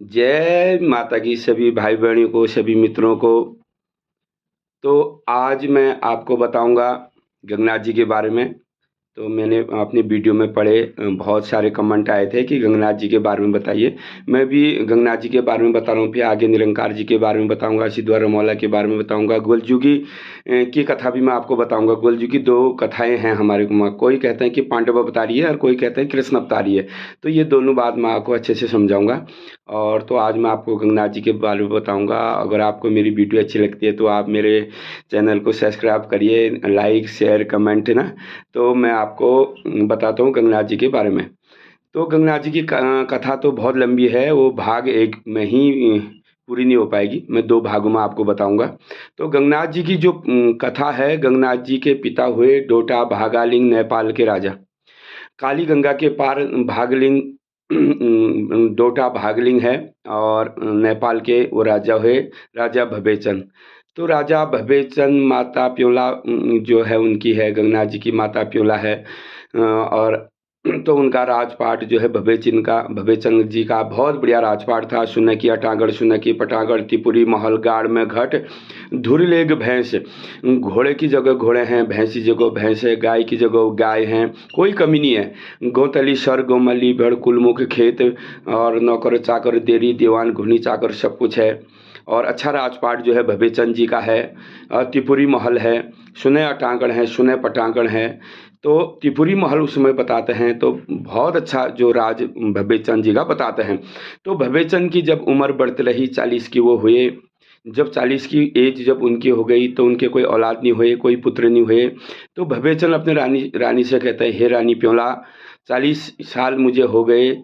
जय माता की सभी भाई बहनों को, सभी मित्रों को। तो आज मैं आपको बताऊंगा गंगनाथ जी के बारे में। तो मैंने अपनी वीडियो में पढ़े, बहुत सारे कमेंट आए थे कि गंगनाथ जी के बारे में बताइए। मैं भी गंगनाथ जी के बारे में बता रहा हूँ, फिर आगे निरंकार जी के बारे में बताऊंगा, सिद्धों मौला के बारे में बताऊंगा, गोलजुगी की कथा भी मैं आपको बताऊंगा। गोलजुगी दो कथाएं हैं हमारे को, कोई कहते हैं कि पांडव अवतारी है और कोई कहते हैं कृष्ण अवतारी है। तो ये दोनों बात मैं आपको अच्छे से समझाऊंगा। और तो आज मैं आपको गंगनाथ जी के बारे में बताऊंगा। अगर आपको मेरी वीडियो अच्छी लगती है तो आप मेरे चैनल को सब्सक्राइब करिए, लाइक शेयर कमेंट ना। तो मैं आपको बताता हूँ गंगनाथ जी के बारे में। तो गंगनाथ जी की कथा तो बहुत लंबी है, वो भाग एक में ही पूरी नहीं हो पाएगी, मैं दो भागों में आपको बताऊंगा। तो गंगनाथ जी की जो कथा है, गंगनाथ जी के पिता हुए डोटा भागालिंग, नेपाल के राजा। काली गंगा के पार भागलिंग डोटा भागलिंग है, और नेपाल के वो राजा हुए राजा भवेचन। तो राजा भवेचन, माता प्योला जो है उनकी है, गंगनाथ जी की माता प्योला है। और तो उनका राजपाट जो है भवेचन जी का बहुत बढ़िया राजपाट था। सुनकी अटागढ़, सुनकी पटागढ़, त्रिपुरी महल, गाड़ में घट, धुरलेग भैंस। घोड़े की जगह घोड़े हैं, भैंस की जगह भैंस है, गाय की जगह गाय हैं, कोई कमी नहीं है। गौतली सर, गोमली भेड़, कुलमुख खेत, और नौकर चाकर, देरी दीवान, घुनी चाकर, सब कुछ है। और अच्छा राजपाट जो है भवेचंद जी का है। त्रिपुरी महल है, सुने अटांगण है, सुने पटांगण है। तो त्रिपुरी महल उसमें बताते हैं, तो बहुत अच्छा जो राज भवेचंद जी का बताते हैं। तो भवेचंद की जब उम्र बढ़ती रही, 40 की वो हुए। जब 40 की एज जब उनकी हो गई तो उनके कोई औलाद नहीं हुए, कोई पुत्र नहीं हुए। तो भवेचंद अपने रानी से कहते हैं, हे रानी प्योला, 40 साल मुझे हो गए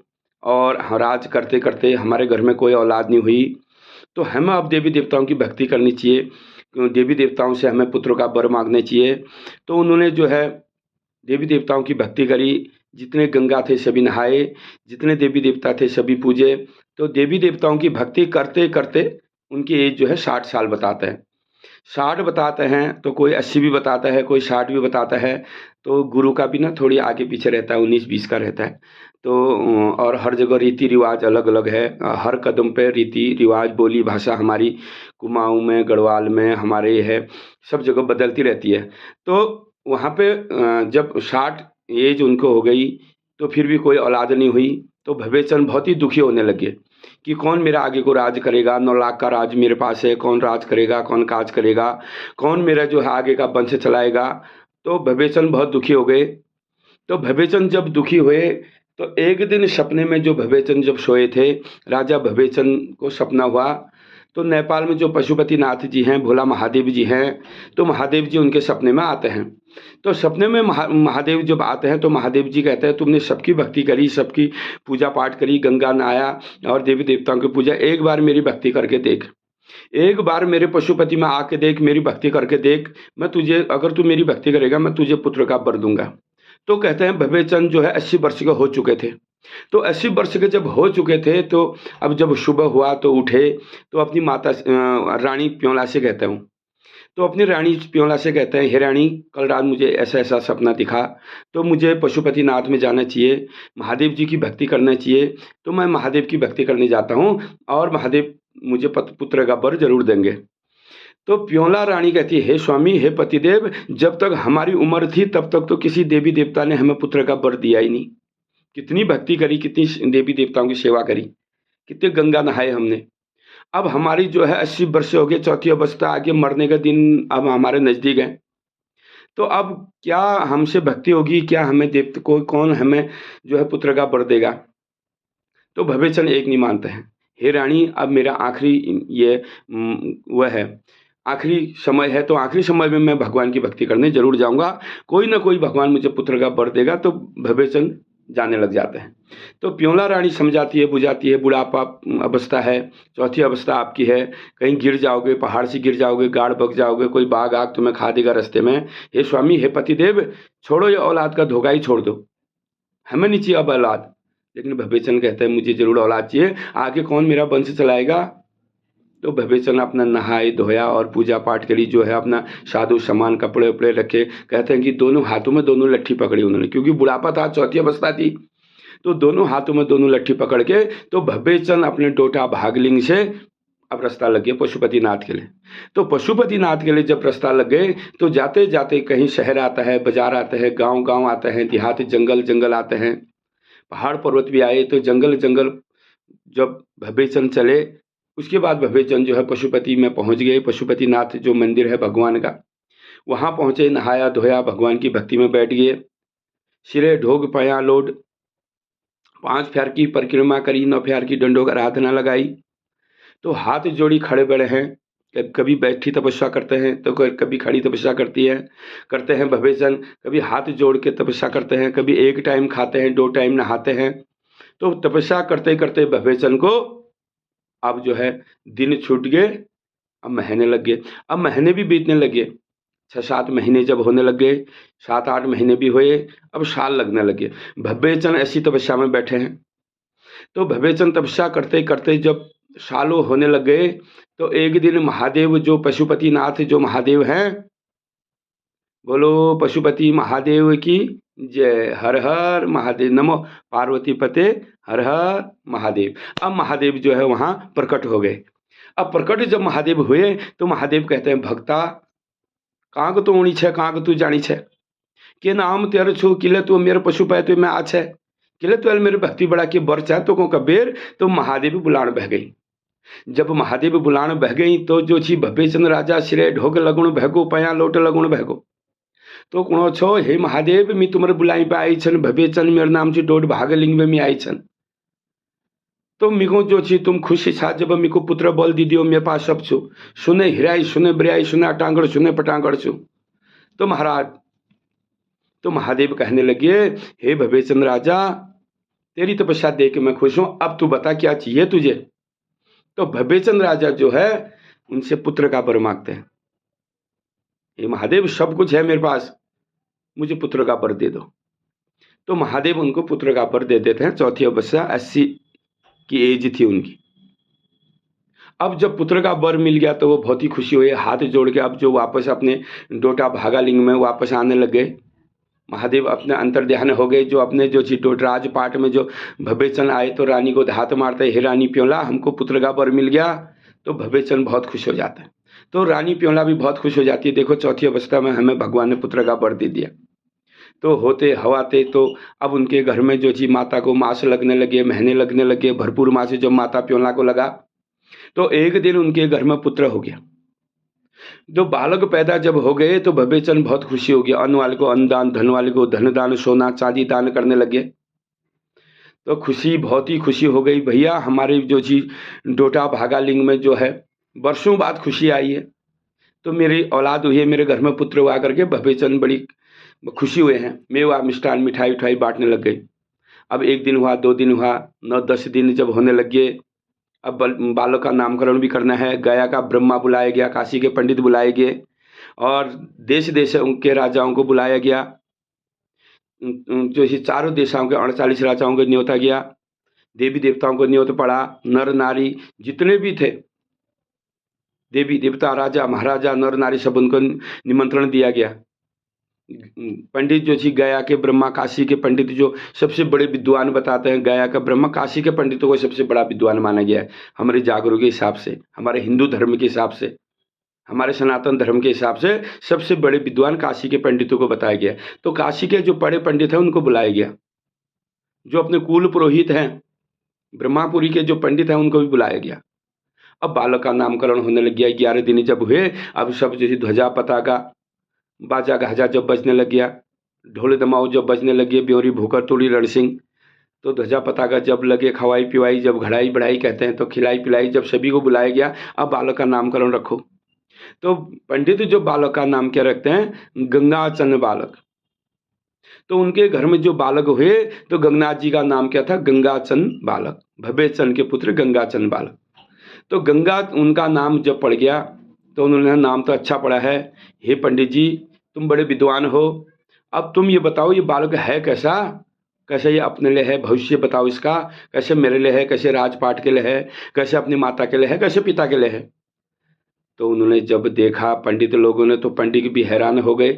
और राज करते करते हमारे घर में कोई औलाद नहीं हुई। तो हमें अब देवी देवताओं की भक्ति करनी चाहिए, देवी देवताओं से हमें पुत्र का वर मांगने चाहिए। तो उन्होंने जो है देवी देवताओं की भक्ति करी। जितने गंगा थे सभी नहाए, जितने देवी देवता थे सभी पूजे। तो देवी देवताओं की भक्ति करते करते उनकी एज जो है 60 साल बताते हैं। 60 बताते हैं, तो कोई 80 भी बताता है, कोई 60 भी बताता है। तो गुरु का भी ना थोड़ी आगे पीछे रहता है, 19-20 का रहता है। तो और हर जगह रीति रिवाज अलग अलग है, हर कदम पे रीति रिवाज, बोली भाषा हमारी कुमाऊं में, गढ़वाल में हमारे ये है, सब जगह बदलती रहती है। तो वहाँ पे जब 60 एज उनको हो गई तो फिर भी कोई औलाद नहीं हुई। तो भवेचंद बहुत ही दुखी होने लगे कि कौन मेरा आगे को राज करेगा, 9 लाख का राज मेरे पास है, कौन राज करेगा, कौन काज करेगा, कौन मेरा जो है आगे का वंश चलाएगा। तो भवेचंद बहुत दुखी हो गए। तो भवेचंद जब दुखी हुए तो एक दिन सपने में, जो भवेचंद जब सोए थे, राजा भवेचंद को सपना हुआ। तो नेपाल में जो पशुपति नाथ जी हैं, भोला महादेव जी हैं, तो महादेव जी उनके सपने में आते हैं। तो सपने में महादेव जब आते हैं तो महादेव जी कहते हैं, तुमने सबकी भक्ति करी, सबकी पूजा पाठ करी, गंगा नहाया और देवी देवताओं की पूजा, एक बार मेरी भक्ति करके देख, एक बार मेरे पशुपति में आके देख, मेरी भक्ति करके देख। मैं तुझे, अगर तू मेरी भक्ति करेगा, मैं तुझे पुत्र का वर दूंगा। तो कहते हैं भवेचंद जो है 80 वर्ष के हो चुके थे। तो 80 वर्ष के जब हो चुके थे, तो अब जब सुबह हुआ तो उठे। तो अपनी माता रानी प्योला से कहते हूँ, तो अपनी रानी प्योला से कहते हैं, हे रानी, कल रात मुझे ऐसा ऐसा सपना दिखा, तो मुझे पशुपति नाथ में जाना चाहिए, महादेव जी की भक्ति करना चाहिए। तो मैं महादेव की भक्ति करने जाता हूँ और महादेव मुझे पुत्र का वर जरूर देंगे। तो प्योला रानी कहती है, हे स्वामी, हे पतिदेव, जब तक हमारी उम्र थी तब तक तो किसी देवी देवता ने हमें पुत्र का वर दिया ही नहीं। कितनी भक्ति करी, कितनी देवी देवताओं की सेवा करी, कितने गंगा नहाए हमने। अब हमारी जो है 80 वर्ष हो गए, चौथी अवस्था आ गई, मरने का दिन अब हमारे नज़दीक है। तो अब क्या हमसे भक्ति होगी, क्या हमें देव कोई कौन हमें जो है पुत्र का वर देगा। तो भवेचंद एक नहीं मानते हैं, हे रानी, अब मेरा आखिरी ये वह है, आखिरी समय है, तो आखिरी समय में मैं भगवान की भक्ति करने जरूर जाऊंगा, कोई ना कोई भगवान मुझे पुत्र का वर देगा। तो भवेचंद जाने लग जाते हैं। तो प्योला रानी समझाती है, बुझाती है, बुढ़ापा अवस्था है, चौथी अवस्था आपकी है, कहीं गिर जाओगे, पहाड़ से गिर जाओगे, गाड़ बग जाओगे, कोई बाघ आग तुम्हें खा देगा रास्ते में। हे स्वामी, हे पतिदेव, छोड़ो ये औलाद का धोखा ही छोड़ दो, हमें नहीं चाहिए अब औलाद। लेकिन भवेचंद कहते हैं, मुझे जरूर औलाद चाहिए, आगे कौन मेरा वंश चलाएगा। तो भवेचंद अपना नहाए धोया और पूजा पाठ करी, जो है अपना साधु सामान, कपड़े उपड़े रखे। कहते हैं कि दोनों हाथों में दोनों लट्ठी पकड़ी उन्होंने, क्योंकि बुढ़ापा था, चौथी अवस्था थी। तो दोनों हाथों में दोनों लट्ठी पकड़ के तो भव्यचंद अपने डोटा भागलिंग से अब रास्ता लग गया पशुपतिनाथ के लिए। तो पशुपतिनाथ के लिए जब रास्ता लग गए तो जाते जाते कहीं शहर आता है, बाजार आता है, गांव गांव आता है, देहात जंगल जंगल आते हैं, पहाड़ पर्वत भी आए। तो जंगल जंगल जब भव्यचंद चले, उसके बाद भव्यचंद जो है पशुपति में पहुंच गए। पशुपतिनाथ जो मंदिर है भगवान का, वहां पहुंचे, नहाया धोया, भगवान की भक्ति में बैठ गए। सिरे ढोग पया लोड, 5 फेर की परिक्रमा करी, 9 फेर की दंडों आराधना लगाई। तो हाथ जोड़ी खड़े बड़े हैं, कभी बैठी तपस्या करते हैं तो कभी खड़ी तपस्या करते हैं भव्यचंद। कभी हाथ जोड़ के तपस्या करते हैं, कभी एक टाइम खाते हैं, 2 टाइम नहाते हैं। तो तपस्या करते करते भव्यचंद को अब जो है दिन छूट गए, अब महीने लग गए। अब महीने भी बीतने लगे, 6-7 महीने जब होने लग गए, 7-8 महीने भी हुए, अब साल लगने लगे। भव्यचंद ऐसी तपस्या में बैठे हैं। तो भव्यचंद तपस्या करते करते जब सालों होने लग गए, तो एक दिन महादेव जो पशुपतिनाथ जो महादेव हैं, बोलो पशुपति महादेव की जय, हर हर महादेव, नमो पार्वती पते, हर हर महादेव। अब महादेव जो है वहां प्रकट हो गए। अब प्रकट जब महादेव हुए तो महादेव कहते हैं, भक्ता कांग तो ऊणी छे, कांग तू जानी छे के नाम तेर छू, किले तू मेरे पशुपति में आ छे, किले तो मेरे भक्ति बड़ा के बर चाह तो को कबीर। तो महादेव बुलाण बह गई। जब महादेव बुलाण बह गई तो जो छी भव्यचंद राजा सिरे ढोग लगुण भैगो, पया लोट लगुण भैगो। तो कुणो छो, हे महादेव मी तुम्हारे बुलाई पे आई छन, भव्यचंद मेरे नाम से डोड भागलिंग में मी आई छन। तो मिको जो छी तुम खुशी छा, जब मिको पुत्र बोल दी दियो, मेरे पास सब छु, सुने हिराई सुने ब्रियाई सुने अटांगड़ सुने पटांगड़ छु। तो महाराज, तो महादेव कहने लगे, हे भव्यचंद राजा तेरी तपस्या देख के मैं खुश हूं, अब तू बता क्या चाहिए तुझे। तो भव्यचंद राजा जो है उनसे पुत्र का वर मांगते हैं। ये महादेव सब कुछ है मेरे पास, मुझे पुत्र का वर दे दो। तो महादेव उनको पुत्र का वर दे देते हैं। चौथी अवस्था 80 की एज थी उनकी। अब जब पुत्र का वर मिल गया तो वो बहुत ही खुशी हुई, हाथ जोड़ के अब जो वापस अपने डोटा भागालिंग में वापस आने लग गए। महादेव अपने अंतर्ध्यान हो गए। जो अपने जो डोट राजपाट में जो भव्यचंद आए तो रानी को हाथ मारते, हे रानी प्योला हमको पुत्र का वर मिल गया। तो भव्यचंद बहुत खुश हो जाता है। तो रानी प्योला भी बहुत खुश हो जाती है, देखो चौथी अवस्था में हमें भगवान ने पुत्र का वर दे दिया। तो होते हवाते तो अब उनके घर में जो जी माता को मास लगने लगे, महीने लगने लगे, भरपूर मास जब माता प्योला को लगा तो एक दिन उनके घर में पुत्र हो गया। जो बालक पैदा जब हो गए तो भव्यचंद बहुत खुशी हो गया। अन्न वाले को अन्न दान, धन वाले को धन दान, सोना चांदी दान करने लगे। तो खुशी, बहुत ही खुशी हो गई। भैया हमारे जो जी डोटा भागालिंग में जो है वर्षों बाद खुशी आई है, तो मेरी औलाद हुई है, मेरे घर में पुत्र हुआ करके भव्यचंद बड़ी खुशी हुए हैं। मेवा मिष्ठान मिठाई उठाई बांटने लग गई। अब 1 दिन हुआ, 2 दिन हुआ, 9-10 दिन जब होने लग गए, अब बालक का नामकरण भी करना है। गया का ब्रह्मा बुलाया गया, काशी के पंडित बुलाए गए और देश देश के राजाओं को बुलाया गया। जो चारों देशों के 48 राजाओं को न्योता गया, देवी देवताओं को न्योता पड़ा, नर नारी जितने भी थे, देवी देवता राजा महाराजा नर नारी सब उनको निमंत्रण दिया गया। पंडित जो थी गया के ब्रह्मा, काशी के पंडित जो सबसे बड़े विद्वान बताते हैं, गया का ब्रह्मा काशी के पंडितों को सबसे बड़ा विद्वान माना गया है हमारे जागरूक के हिसाब से, हमारे हिंदू धर्म के हिसाब से, हमारे सनातन धर्म के हिसाब से सबसे बड़े विद्वान काशी के पंडितों को बताया गया। तो काशी के जो बड़े पंडित हैं उनको बुलाया गया। जो अपने कुल पुरोहित हैं, ब्रह्मापुरी के जो पंडित हैं उनको भी बुलाया गया। अब बालक का नामकरण होने लग गया। 11 दिन जब हुए, अब सब जैसे ध्वजा पताका बाजा गाजा जब बजने लग गया, ढोल दमाऊ जब बजने लगे, ब्योरी भूकर तोड़ी रणसिंह, तो ध्वजा पताका जब लगे, खवाई पिवाई जब घड़ाई बढ़ाई कहते हैं, तो खिलाई पिलाई जब सभी को बुलाया गया, अब बालक का नामकरण रखो। तो पंडित जो बालक का नाम क्या रखते हैं, गंगाचंद बालक। तो उनके घर में जो बालक हुए तो गंगनाथ जी का नाम क्या था, गंगाचंद बालक, भव्यचंद के पुत्र गंगाचंद बालक। तो गंगा उनका नाम जब पड़ गया तो उन्होंने, नाम तो अच्छा पड़ा है, हे पंडित जी तुम बड़े विद्वान हो, अब तुम ये बताओ ये बालक है कैसा, कैसे ये अपने लिए है, भविष्य बताओ इसका, कैसे मेरे लिए है, कैसे राजपाट के लिए है, कैसे अपनी माता के लिए है, कैसे पिता के लिए है। तो उन्होंने जब देखा पंडित लोगों ने, तो पंडित भी हैरान हो गए।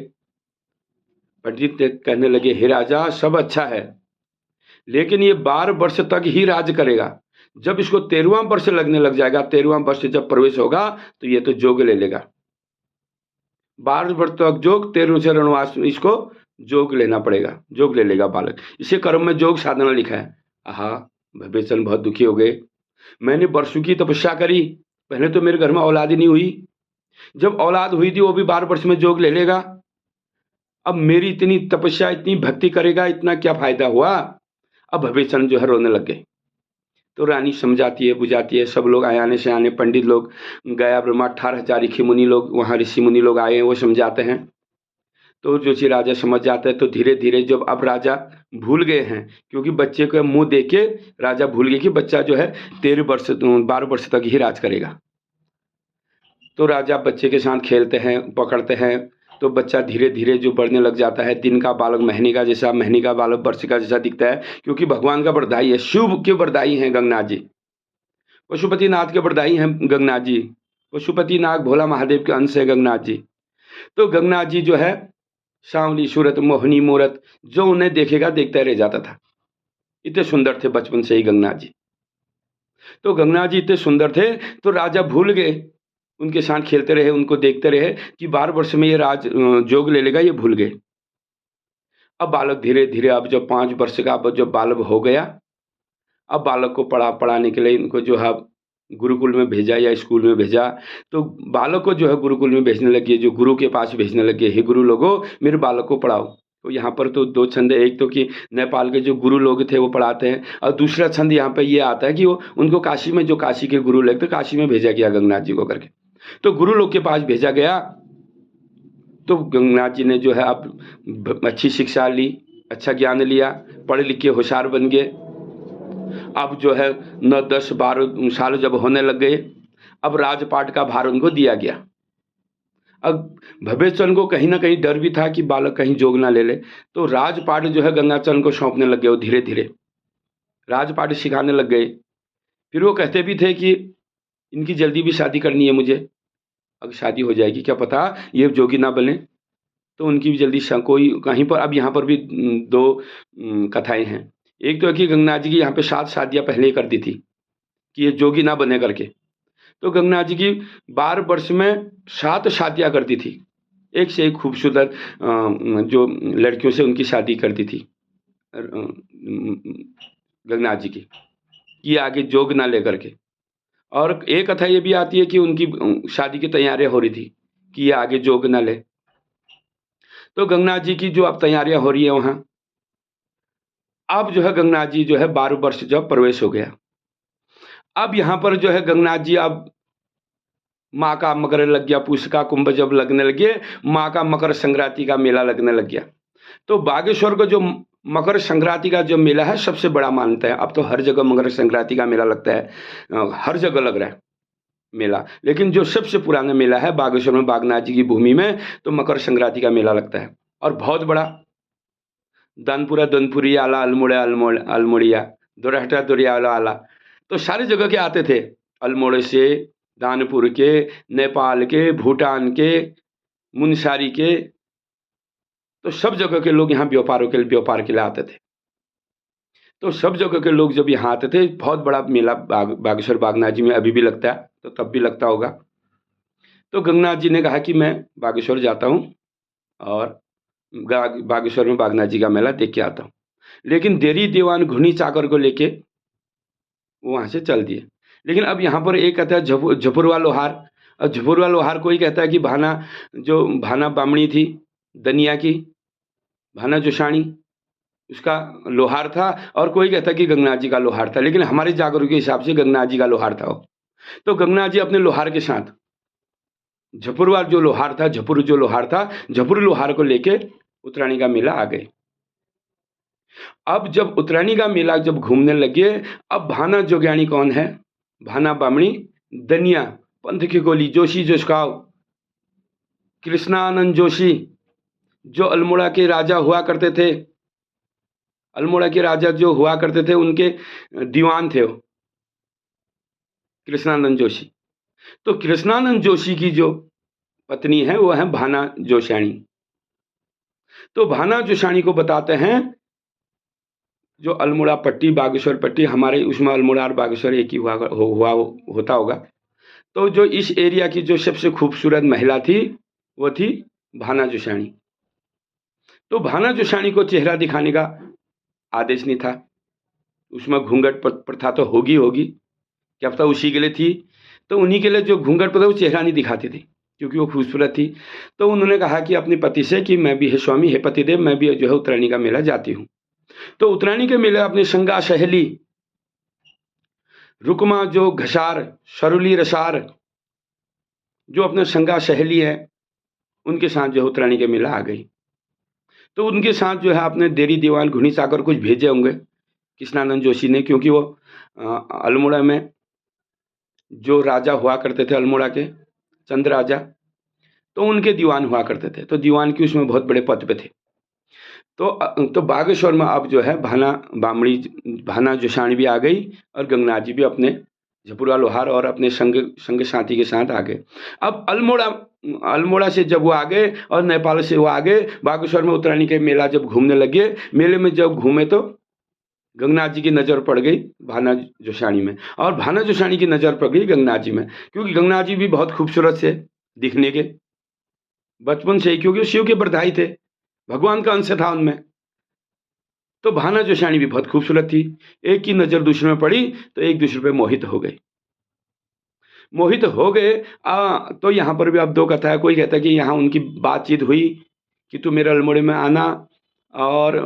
पंडित कहने लगे, हे राजा सब अच्छा है, लेकिन ये 12 वर्ष तक ही राज करेगा। जब इसको 13वां वर्ष लगने लग जाएगा, 13वां वर्ष जब प्रवेश होगा तो ये तो जोग ले लेगा। 12 वर्ष तक जोग, 13वें से वनवास, इसको जोग लेना पड़ेगा, जोग ले लेगा बालक। इसे कर्म में जोग साधना लिखा है। आहा, विभीषण बहुत दुखी हो गए। मैंने वर्षों की तपस्या करी, पहले तो मेरे घर में औलाद ही नहीं हुई, जब औलाद हुई थी वो भी 12 वर्ष में जोग ले लेगा। अब मेरी इतनी तपस्या, इतनी भक्ति करेगा, इतना क्या फायदा हुआ। अब विभीषण जो है रोने लग गए। तो रानी समझाती है, बुझाती है, सब लोग आने से आने पंडित लोग, गया ब्रह्मा 18,000 ऋषि मुनि लोग, वहाँ ऋषि मुनि लोग आए हैं, वो समझाते हैं। तो जो चीज राजा समझ जाते हैं। तो धीरे धीरे जब अब राजा भूल गए हैं, क्योंकि बच्चे का मुंह देख के राजा भूल गए कि बच्चा जो है 12 वर्ष तक ही राज करेगा। तो राजा बच्चे के साथ खेलते हैं, पकड़ते हैं, तो बच्चा धीरे धीरे जो बढ़ने लग जाता है। दिन का बालक महीने का जैसा, महीने का बालक वर्ष का जैसा दिखता है, क्योंकि भगवान का वरदाई है, शिव के वरदाई हैं गंगनाथ जी, पशुपतिनाथ के वरदाई हैं गंगनाथ जी। पशुपतिनाथ भोला महादेव के अंश है गंगनाथ जी। तो गंगनाथ जी जो है सांवली सूरत, मोहनी मूरत, जो उन्हें देखेगा देखता रह जाता था। इतने सुंदर थे बचपन से ही गंगनाथ जी। तो गंगनाथ जी इतने सुंदर थे तो राजा भूल गए, उनके साथ खेलते रहे, उनको देखते रहे कि 12 वर्ष में ये राज जोग ले लेगा, ये भूल गए। अब बालक धीरे धीरे, अब जब 5 वर्ष का अब जब बालक हो गया, अब बालक को पढ़ाने के लिए इनको जो है गुरुकुल में भेजा या स्कूल में भेजा। तो बालक को जो है गुरुकुल में भेजने लगे, जो गुरु के पास भेजने लगे, हे गुरु लोगों मेरे बालक को पढ़ाओ। तो यहाँ पर तो 2 छंद है, एक तो कि नेपाल के जो गुरु लोग थे वो पढ़ाते हैं, और दूसरा छंद यहाँ पे ये आता है कि वो उनको काशी में, जो काशी के गुरु लगते, काशी में भेजा गया गंगनाथ जी को करके। तो गुरु लोग के पास भेजा गया। तो गंगनाथ जी ने जो है अब अच्छी शिक्षा ली, अच्छा ज्ञान लिया, पढ़े लिखे होशियार बन गए। अब जो है 9, 10, 12 साल जब होने लग गए, अब राजपाट का भार उनको दिया गया। अब विभीषण को कहीं ना कहीं डर भी था कि बालक कहीं जोग ना ले ले, तो राजपाट जो है गंगाचरण को सौंपने लग गए। वो धीरे धीरे राजपाट सिखाने लग गए। फिर वो कहते भी थे कि इनकी जल्दी भी शादी करनी है मुझे, अब शादी हो जाएगी, क्या पता ये जोगी ना बने। तो उनकी भी जल्दी कोई कहीं पर, अब यहाँ पर भी 2 कथाएं हैं। एक तो है कि गंगनाथ जी की यहाँ पे 7 शादियाँ पहले ही कर दी थी कि ये जोगी ना बने करके। तो गंगनाथ जी की 12 वर्ष में 7 शादियाँ कर दी थी, एक से एक खूबसूरत जो लड़कियों से उनकी शादी कर दी थी गंगनाथ जी की, कि आगे जोग ना लेकर के। और एक कथा ये भी आती है कि उनकी शादी की तैयारियां हो रही थी कि ये आगे जोग ना ले। तो गंगनाथ जी की जो अब तैयारियां हो रही है वहां, अब जो है गंगनाथ जी जो है 12 वर्ष जब प्रवेश हो गया, अब यहाँ पर जो है गंगनाथ जी अब माँ का मकर लग गया, पूष का कुंभ जब लगने लगे, माँ का मकर संक्रांति का मेला लगने लग गया। तो बागेश्वर का जो मकर संक्रांति का जो मेला है सबसे बड़ा मानता है। अब तो हर जगह मकर संक्रांति का मेला लगता है, हर जगह लग रहा है मेला, लेकिन जो सबसे पुराना मेला है बागेश्वर में, बागनाथ जी की भूमि में, तो मकर संक्रांति का मेला लगता है, और बहुत बड़ा। दानपुरा दनपुरी आला, अल्मोड़ा अल्मोड़िया, दोरहटा दोरियाला आला, तो सारी जगह के आते थे, अल्मोड़े से, दानपुर के, नेपाल के, भूटान के, मुनसारी के, तो सब जगह के लोग यहाँ व्यापार के लिए आते थे। तो सब जगह के लोग जब यहाँ आते थे, बहुत बड़ा मेला बागेश्वर बागनाथ जी में अभी भी लगता है, तो तब भी लगता होगा। तो गंगनाथ जी ने कहा कि मैं बागेश्वर जाता हूँ और बागेश्वर में बागनाथ जी का मेला देख के आता हूँ। लेकिन देरी दीवान घुनी चाकर को लेके वहाँ से चल दिए। लेकिन अब यहाँ पर एक कहता है झपुरवा लोहार, और झपुरवा लोहार कोई कहता है कि भाना बामणी थी दनिया की, भाना जोशाणी उसका लोहार था, और कोई कहता है कि गंगनाथ जी का लोहार था। लेकिन हमारे जागरूक के हिसाब से गंगनाथ जी का लोहार था वो। तो गंगनाथ जी अपने लोहार के साथ झपुरवा जो लोहार था, झपुर लोहार को लेके उत्तरायणी का मेला आ गए। अब जब उत्तरायणी का मेला जब घूमने लगे, अब भाना जोग्याणी कौन है, भाना बामणी दनिया, पंथ की गोली, जोशी जोशकाव, कृष्णानंद जोशी, जो अल्मोड़ा के राजा हुआ करते थे, अल्मोड़ा के राजा जो हुआ करते थे उनके दीवान थे वो कृष्णानंद जोशी। तो कृष्णानंद जोशी की जो पत्नी है वो है भाना जोशाणी। तो भाना जोशाणी को बताते हैं जो अल्मोड़ा पट्टी, बागेश्वर पट्टी, हमारे उसमें अल्मोड़ा और बागेश्वर एक ही होता होगा। तो जो इस एरिया की जो सबसे खूबसूरत महिला थी, वो थी भाना जोशाणी। तो भाना जोशाणी को चेहरा दिखाने का आदेश नहीं था। उसमें घूंघट प्रथा तो होगी होगी, क्या पता उसी के लिए थी। तो उन्हीं के लिए जो घूंघट प्रथा, वो चेहरा नहीं दिखाती थी क्योंकि वो खूबसूरत थी। तो उन्होंने कहा कि अपने पति से कि मैं भी, हे स्वामी, हे पतिदेव, मैं भी जो है उत्तरायणी का मेला जाती हूँ। तो उत्तरायणी के मेले अपने संगा सहेली रुकमा जो घसार सरुली रसार, जो अपने संगा सहेली है, उनके साथ जो है उत्तरायणी के मेला आ गई। तो उनके साथ जो है अपने देरी दीवान घुनी सागर कुछ भेजे होंगे कृष्णानंद जोशी ने, क्योंकि वो अल्मोड़ा में जो राजा हुआ करते थे अल्मोड़ा के, चंद राजा, तो उनके दीवान हुआ करते थे। तो दीवान की उसमें बहुत बड़े पद पे थे। तो बागेश्वर में अब जो है भाना जोशाणी भी आ गई और गंगनाथ जी भी अपने झपुरा लोहार और अपने संग साथी के साथ आ गए। अब अल्मोड़ा से जब वो आ गए और नेपाल से वो आ गए, बागेश्वर में उत्तरायणी के मेला जब घूमने लगे, मेले में जब घूमे तो गंगनाथ जी की नज़र पड़ गई भाना जोशाणी में, और भाना जोशाणी की नज़र पड़ गई गंगनाथ जी में, क्योंकि गंगनाथ जी भी बहुत खूबसूरत से दिखने के, बचपन से ही, क्योंकि शिव के बरदाई थे, भगवान का अंश था उनमें। तो भाना जोशाणी भी बहुत खूबसूरत थी। एक की नज़र दूसरे में पड़ी तो एक दूसरे पे मोहित हो गए। तो यहाँ पर भी अब दो कथा है। कोई कहता है कि यहाँ उनकी बातचीत हुई कि तू मेरे अल्मोड़े में आना, और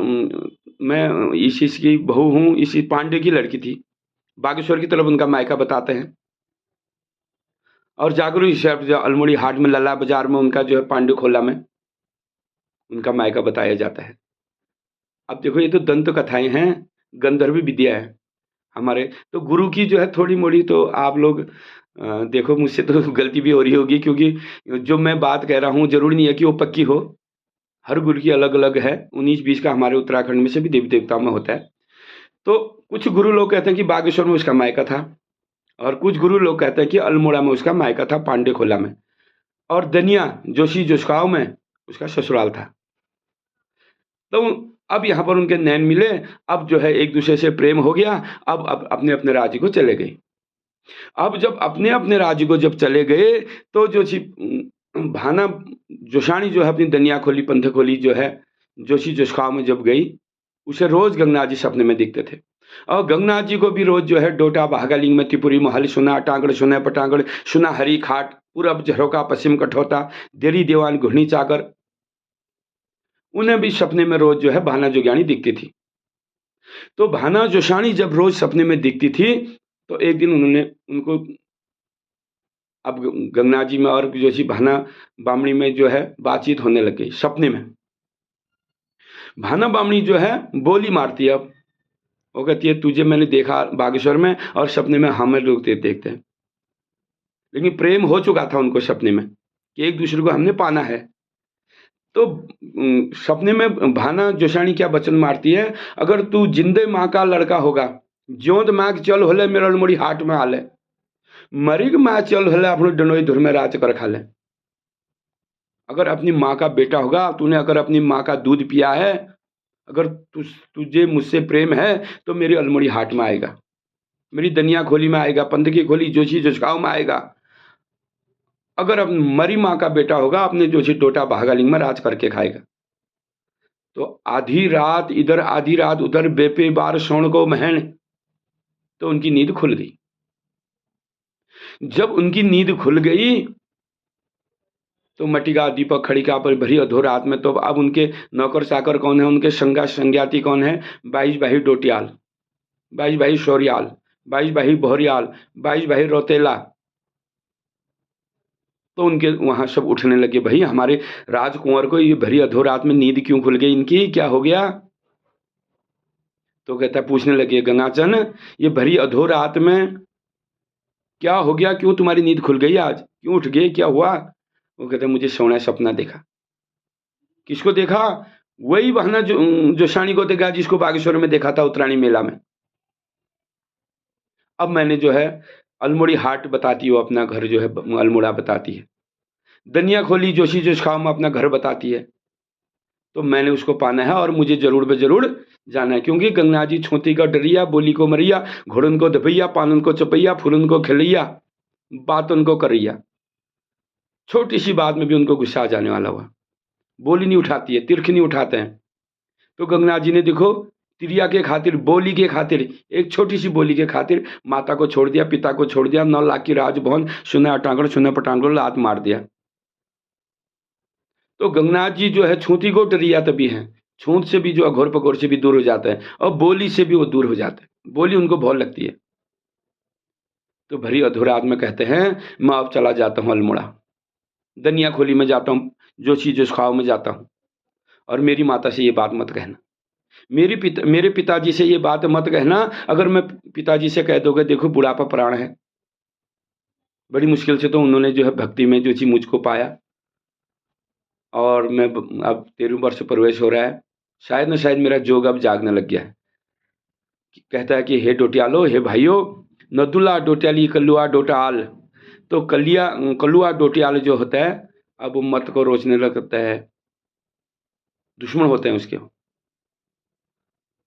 मैं इस की बहू हूँ, इसी पांडे की लड़की थी। बागेश्वर की तरफ उनका मायका बताते हैं। और जागरू जो अल्मोड़ी हाट में, लल्ला बाजार में उनका जो है पांडे खोला में उनका मायका बताया जाता है। अब देखो, ये तो दंत कथाएं हैं, गंधर्व विद्या है हमारे। तो गुरु की जो है थोड़ी मोड़ी तो आप लोग देखो, मुझसे तो गलती भी हो रही होगी, क्योंकि जो मैं बात कह रहा हूँ जरूरी नहीं है कि वो पक्की हो। हर गुरु की अलग अलग है। 19-20 का हमारे उत्तराखंड में से भी देवी देवताओं में होता है। तो कुछ गुरु लोग कहते हैं कि बागेश्वर में उसका मायका था, और कुछ गुरु लोग कहते हैं कि अल्मोड़ा में उसका मायका था, पांडे खोला में, और दनिया जोशी जोशकाव में उसका ससुराल था। तो अब यहाँ पर उनके नैन मिले, अब जो है एक दूसरे से प्रेम हो गया। अब अपने अपने राज्य को चले गए। अब जब अपने अपने राज्य को जब चले गए, तो जो भाना जोशाणी जो है अपनी दनिया खोली, पंथ खोली जो है जोशी जोशकाव में जब गई, उसे रोज गंगनाथ जी सपने में दिखते थे। और गंगनाथ जी को भी रोज जो है डोटा बहागालिंग में त्रिपुरी महल सुना, टांगड़ सुना, पटांगड़ सुना, हरी खाट, पूरब झरोका, पश्चिम कठौता, देरी दीवान घुड़नी चाकर, उन्हें भी सपने में रोज जो है भाना जोगियाणी दिखती थी। तो भाना जोशाणी जब रोज सपने में दिखती थी, तो एक दिन उन्होंने उनको, अब गंगनाथ जी में और जोशी भाना बामणी में जो है बातचीत होने लग गई सपने में। भाना बामणी जो है बोली मारती है। अब वो कहती है, तुझे मैंने देखा बागेश्वर में, और सपने में हमें लोग देखते हैं। लेकिन प्रेम हो चुका था उनको सपने में कि एक दूसरे को हमने पाना है। तो सपने में भाना जोशाणी क्या वचन मारती है, अगर तू जिंदे माँ का लड़का होगा, ज्योंत माँ के चल होले मेरा अल्मोड़ी हाट में आले, मरीग माँ चल होले अपने डनोई धुर में राज कर खा ले। अगर अपनी माँ का बेटा होगा, तूने अगर अपनी माँ का दूध पिया है, अगर तुझे मुझसे प्रेम है, तो मेरी अल्मोड़ी हाट में आएगा, मेरी दनिया खोली में आएगा, पंथ की खोली जोशी जोशकाव में आएगा। अगर अब मरी माँ का बेटा होगा, अपने जोशी टोटा बहागालिंग में राज करके खाएगा। तो आधी रात इधर आधी रात उधर, बेपे बार सोण को महन, तो उनकी नींद खुल गई। जब उनकी नींद खुल गई, तो मटिका दीपक खड़िका पर भरी अधो रात में, तो अब उनके नौकर चाकर कौन है, उनके संज्ञाती कौन है, 22 भाई डोटियाल, 22 भाई शौरियाल, 22 भाई बहरियाल, 22 भाई रोतेला। तो उनके वहां सब उठने लगे, भाई हमारे राजकुंवर को ये भरी अधो रात में नींद क्यों खुल गई, इनकी क्या हो गया। तो कहता, पूछने लगे, गंगाचन ये भरी अधो रात में क्या हो गया, क्यों तुम्हारी नींद खुल गई, आज क्यों उठ गए, क्या हुआ। वो कहते, मुझे सोना सपना देखा। किसको देखा, वही बहना जोशाणी को देखा जिसको बागेश्वर में देखा था उत्तरायणी मेला में। अब मैंने जो है अल्मोड़ी हाट बताती है, वो अपना घर जो है अल्मोड़ा बताती है। दनिया खोली जोशी जोशकाव में अपना घर बताती है। तो मैंने उसको पाना है, और मुझे जरूर बे जरूर जाना है, क्योंकि गंगा जी छोटी का डरिया, बोली को मरिया, घोड़न को दबैया, पानन को चपैया, फूलन को खिलैया, बात उनको करैया। छोटी सी बात में भी उनको गुस्सा आ जाने वाला हुआ। बोली नहीं उठाती है, तिरख नहीं उठाते हैं। तो गंगा जी ने देखो तिरिया के खातिर, बोली के खातिर, एक छोटी सी बोली के खातिर माता को छोड़ दिया, पिता को छोड़ दिया, 9 लाख की राजभवन, शून्य अटांगड़ शून्य पटांगड़ लात मार दिया। तो गंगनाथ जी जो है छूती को डरिया तभी हैं, छूत से भी जो अघोर पघोर से भी दूर हो जाते हैं, और बोली से भी वो दूर हो जाते हैं। बोली उनको बहुत लगती है। तो भरी अधूरा आदमी कहते हैं मैं अब चला जाता हूँ अल्मोड़ा, दनिया खोली में जाता हूँ, जोशी जोशखाव में जाता हूँ, और मेरी माता से ये बात मत कहना, मेरे पिताजी से ये बात मत कहना। अगर मैं पिताजी से कह दोगे देखो बुढ़ापा प्राण है, बड़ी मुश्किल से तो उन्होंने जो है भक्ति में जो चीज मुझको पाया, और मैं अब 13 वर्ष प्रवेश हो रहा है, शायद न शायद मेरा जोग अब जागने लग गया है। कहता है कि हे डोटियालो, हे भाइयों, नदुल्ला डोटियाली कल्लुआ डोटाल। तो कल्लुआ डोटियाल जो होता है अब वो मत को रोचने लगता है, दुश्मन होते हैं उसके।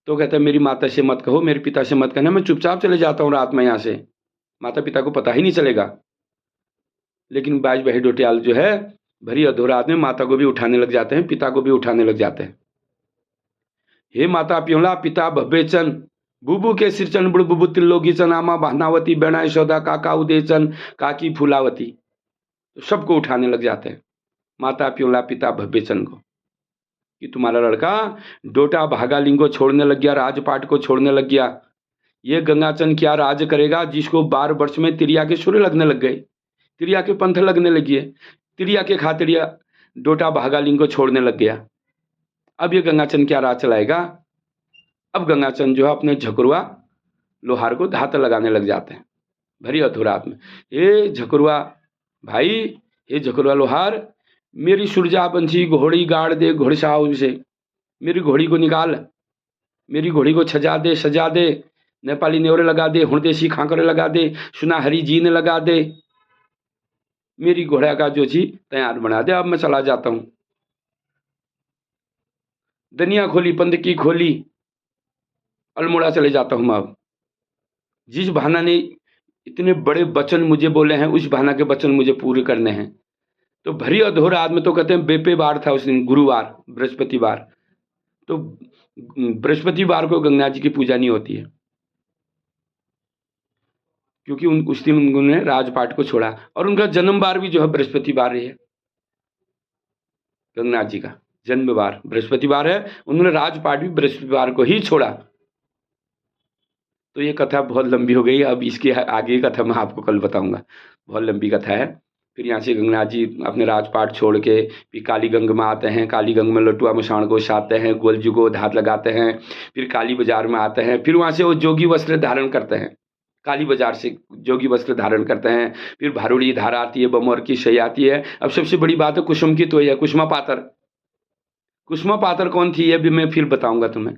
तो कहता है मेरी माता से मत कहो, मेरे पिता से मत कहना, मैं चुपचाप चले जाता हूँ रात में यहाँ से, माता पिता को पता ही नहीं चलेगा। लेकिन बाज बहे डोटियाल जो है भरी अधूरा आदमी माता को भी उठाने लग जाते हैं, पिता को भी उठाने लग जाते हैं। हे माता प्योला, पिता भव्यचन, बुबू के सिरचन बुड़ बुबू तिल्लोगीचन, आमा बहनावती, बेणा यशोदा, काका उदयचन, काकी फूलावती। तो सबको उठाने लग जाते हैं, माता प्योला पिता भव्यचन को, कि तुम्हारा लड़का डोटा भागालिंग को छोड़ने लग गया, राजपाट को छोड़ने लग गया। ये गंगाचंद क्या राज करेगा जिसको 12 वर्ष में तिरिया के सूर्य लगने लग गए, तिरिया के पंथ लगने लगी है, तिरिया के खातिर यह डोटा भागालिंग को छोड़ने लग गया। अब ये गंगाचंद क्या राज चलाएगा। अब गंगाचंद जो है अपने झकुरुआ लोहार को धात लगाने लग जाते हैं भरी अधूरात में। हे झकुरुआ भाई, हे झकुरुआ लोहार, मेरी सुरजा बंसी घोड़ी गाड़ दे घोड़साव से, मेरी घोड़ी को निकाल, मेरी घोड़ी को छजा दे, सजा दे, नेपाली न्योरे लगा दे, हुणदेसी खांकरे लगा दे, सुनाहरी जीन लगा दे, मेरी घोड़ा का जो चीज तैयार बना दे। अब मैं चला जाता हूं, दनिया खोली, पंद की खोली, अल्मोड़ा चले जाता हूं मैं। अब जिस भाना ने इतने बड़े वचन मुझे बोले हैं, उस भाना के वचन मुझे पूरे करने हैं। तो भरी अधूरा आदमी, तो कहते हैं बेपेवार था उस दिन, गुरुवार, बृहस्पतिवार। तो बृहस्पतिवार को गंगा जी की पूजा नहीं होती है, क्योंकि उस दिन उन्होंने राजपाट को छोड़ा, और उनका जन्मवार भी जो है बृहस्पतिवार ही है। गंगा जी का जन्मवार बृहस्पतिवार है, उन्होंने राजपाट भी बृहस्पतिवार को ही छोड़ा। तो ये कथा बहुत लंबी हो गई, अब इसके आगे की कथा मैं आपको कल बताऊंगा, बहुत लंबी कथा है। फिर यहाँ से गंगनाथ जी अपने राजपाट छोड़ के फिर कालीगंग में आते हैं, कालीगंग में लटुआ मशाण को साते हैं, गोलजू को धात लगाते हैं, फिर काली बाजार में आते हैं, फिर वहाँ से वो जोगी वस्त्र धारण करते हैं, काली बाजार से जोगी वस्त्र धारण करते हैं। फिर भारूड़ी धारा आती है, बमोर की सही आती है। अब सबसे बड़ी बात है कुसुम की, तो है कुसुमा पातर। कुसुमा पातर कौन थी ये भी मैं फिर बताऊंगा तुम्हें।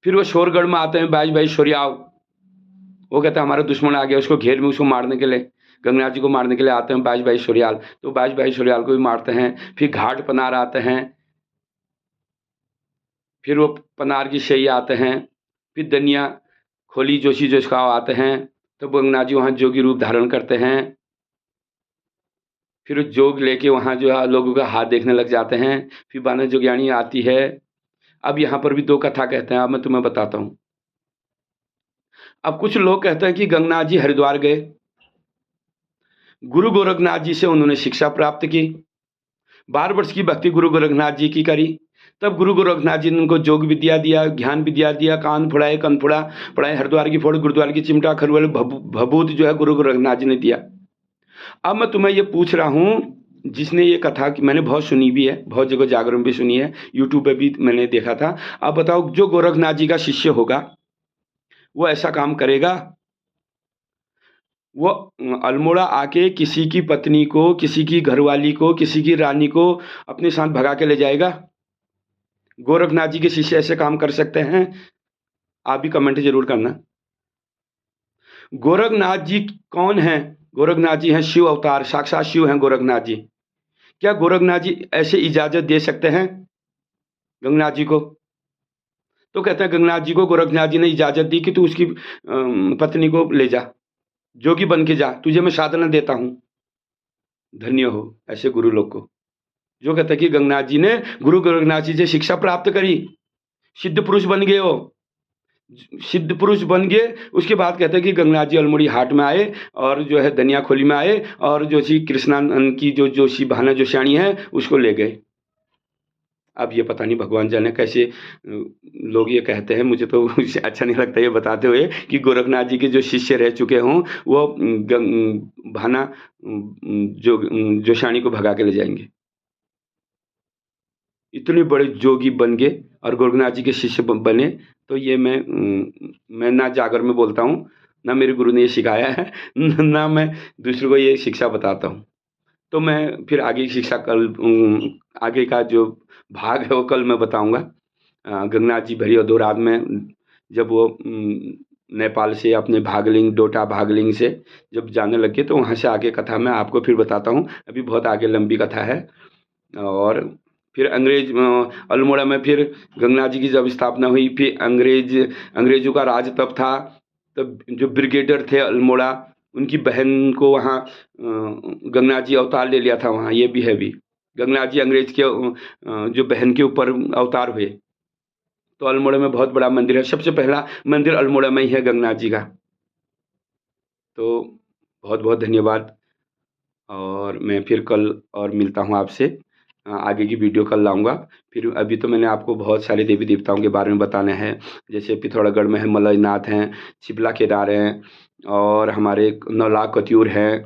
फिर वो शोरगढ़ में आते हैं, बाज भाई शोरियाव, वो कहता है हमारा दुश्मन आ गया, उसको घेर में, उसको मारने के लिए, गंगनाथ जी को मारने के लिए आते हैं बाज भाई शोरियाल। तो बाज भाई शोरियाल को भी मारते हैं। फिर घाट पनार आते हैं, फिर वो पनार की सही आते हैं। फिर दनिया खोली जोशी जोशखाव आते हैं, तो गंगनाथ जी वहाँ जोगी रूप धारण करते हैं। फिर जोग लेके वहाँ जो है लोगों का हाथ देखने लग जाते हैं। फिर बाना जोगियाणी आती है। अब यहाँ पर भी 2 कथा कहते हैं, अब मैं तुम्हें बताता हूँ। अब कुछ लोग कहते हैं कि गंगनाथ जी हरिद्वार गए, गुरु गोरखनाथ जी से उन्होंने शिक्षा प्राप्त की, 12 वर्ष की भक्ति गुरु गोरखनाथ जी की करी। तब गुरु गोरखनाथ जी ने उनको जोग विद्या दिया, ज्ञान विद्या दिया, कान फुड़ाए, कन फुड़ा पढ़ाए, हरिद्वार की फोड़, गुरुद्वार की चिमटा, खरवल भभूत जो है गुरु गोरखनाथ जी ने दिया। अब मैं तुम्हें ये पूछ रहा हूँ, जिसने ये कथा मैंने बहुत सुनी भी है, बहुत जगह जागरण भी सुनी है, यूट्यूब पे भी मैंने देखा था। अब बताओ, जो गोरखनाथ जी का शिष्य होगा वो ऐसा काम करेगा? वो अल्मोड़ा आके किसी की पत्नी को, किसी की घरवाली को, किसी की रानी को अपने साथ भगा के ले जाएगा? गोरखनाथ जी के शिष्य ऐसे काम कर सकते हैं? आप भी कमेंट जरूर करना। गोरखनाथ जी कौन है? गोरखनाथ जी हैं शिव अवतार, साक्षात शिव हैं गोरखनाथ जी। क्या गोरखनाथ जी ऐसे इजाजत दे सकते हैं गंगनाथ जी को? तो कहते हैं गंगनाथ जी को गोरखनाथ जी ने इजाज़त दी कि तू उसकी पत्नी को ले जा, जोगी बन के जा, तुझे मैं साधना देता हूँ। धन्य हो ऐसे गुरु लोग को। जो कहते हैं कि गंगनाथ जी ने गुरु गोरखनाथ जी से शिक्षा प्राप्त करी, सिद्ध पुरुष बन गए हो। सिद्ध पुरुष बन गए, उसके बाद कहते हैं कि गंगनाथ जी अल्मोड़ी हाट में आए और जो है दनिया खोली में आए और जो सी कृष्णानंद की जो सी भाना जोशाणी है उसको ले गए। अब ये पता नहीं भगवान जाने कैसे लोग ये कहते हैं, मुझे तो अच्छा नहीं लगता ये बताते हुए कि गोरखनाथ जी के जो शिष्य रह चुके हों वो भाना जो जोशाणी को भगा के ले जाएंगे। इतने बड़े जोगी बन गए और गोरखनाथ जी के शिष्य बने। तो ये मैं ना जागर में बोलता हूँ, ना मेरे गुरु ने ये सिखाया है, ना मैं दूसरों को ये शिक्षा बताता हूँ। तो मैं फिर आगे की शिक्षा कल आगे का जो भाग है वो कल मैं बताऊँगा। गंगनाथ जी भरी अधोरात में जब वो नेपाल से अपने भागलिंग डोटा भागलिंग से जब जाने लगे तो वहाँ से आगे कथा मैं आपको फिर बताता हूँ। अभी बहुत आगे लंबी कथा है। और फिर अल्मोड़ा में फिर गंगनाथ जी की जब स्थापना हुई, फिर अंग्रेज़ों का राज तब था। तब जो ब्रिगेडियर थे अल्मोड़ा, उनकी बहन को वहाँ गंगनाथ जी अवतार ले लिया था वहाँ, ये भी है भी। गंगनाथ जी अंग्रेज के जो बहन के ऊपर अवतार हुए। तो अल्मोड़ा में बहुत बड़ा मंदिर है, सबसे पहला मंदिर अल्मोड़ा में ही है गंगनाथ जी का। तो बहुत बहुत धन्यवाद और मैं फिर कल और मिलता हूँ आपसे। आगे की वीडियो कल लाऊँगा। फिर अभी तो मैंने आपको बहुत सारे देवी देवताओं के बारे में बताने हैं, जैसे पिथौरागढ़ में है मलयनाथ हैं, छिपला केदार हैं और हमारे नौलाख कत्यूर हैं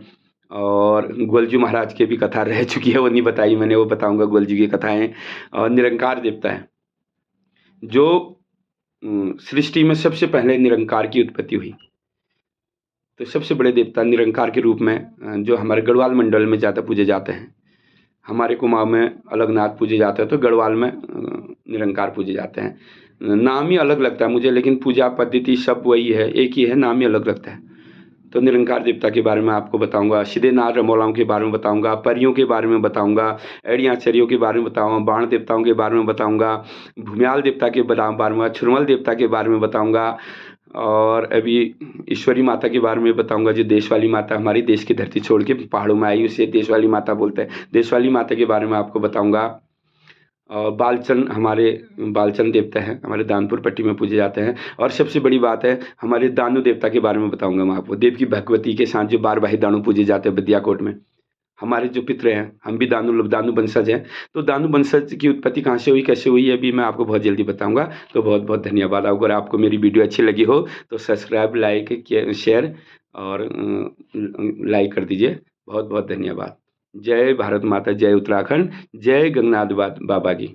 और ग्वालजी महाराज की भी कथा रह चुकी है, वो नहीं बताई मैंने, वो बताऊँगा ग्वालजी की कथाएँ। और निरंकार देवता है, जो सृष्टि में सबसे पहले निरंकार की उत्पत्ति हुई। तो सबसे बड़े देवता निरंकार के रूप में जो हमारे गढ़वाल मंडल में ज़्यादा पूजे जाते हैं। हमारे कुमाऊँ में अलगनाथ पूजे जाते हैं, तो गढ़वाल में निरंकार पूजे जाते हैं। नाम ही अलग लगता है मुझे, लेकिन पूजा पद्धति सब वही है, एक ही है, नाम ही अलग लगता है। तो निरंकार देवता के बारे में आपको बताऊंगा, सीधे नाग रमोलाओं के बारे में बताऊंगा, परियों के बारे में बताऊंगा, एड़ियाँ चरियों के बारे में बताऊंगा, बाण देवताओं के बारे में बताऊंगा, भूमियाल देवता के बारे में, छुरमल देवता के बारे में बताऊंगा और अभी ईश्वरी माता के बारे में बताऊंगा, जो देश वाली माता हमारी देश की धरती छोड़ के पहाड़ों में आई, उसे देश वाली माता बोलते हैं। देश वाली माता के बारे में आपको बताऊंगा। और बालचंद देवता हैं, हमारे दानपुर पट्टी में पूजे जाते हैं। और सबसे बड़ी बात है, हमारे दानू देवता के बारे में बताऊंगा मैं आपको। देव की भगवती के साथ जो बारवाही दानू पूजे जाते हैं विद्याकोट में, हमारे जो पितृ हैं, हम भी दानू वंशज हैं। तो दानू वंशज की उत्पत्ति कहाँ से हुई, कैसे हुई, अभी मैं आपको बहुत जल्दी बताऊंगा। तो बहुत बहुत धन्यवाद। अगर आपको मेरी वीडियो अच्छी लगी हो तो सब्सक्राइब, लाइक, शेयर और लाइक कर दीजिए। बहुत बहुत धन्यवाद। जय भारत माता, जय उत्तराखंड, जय गंगनाथ बाबा की।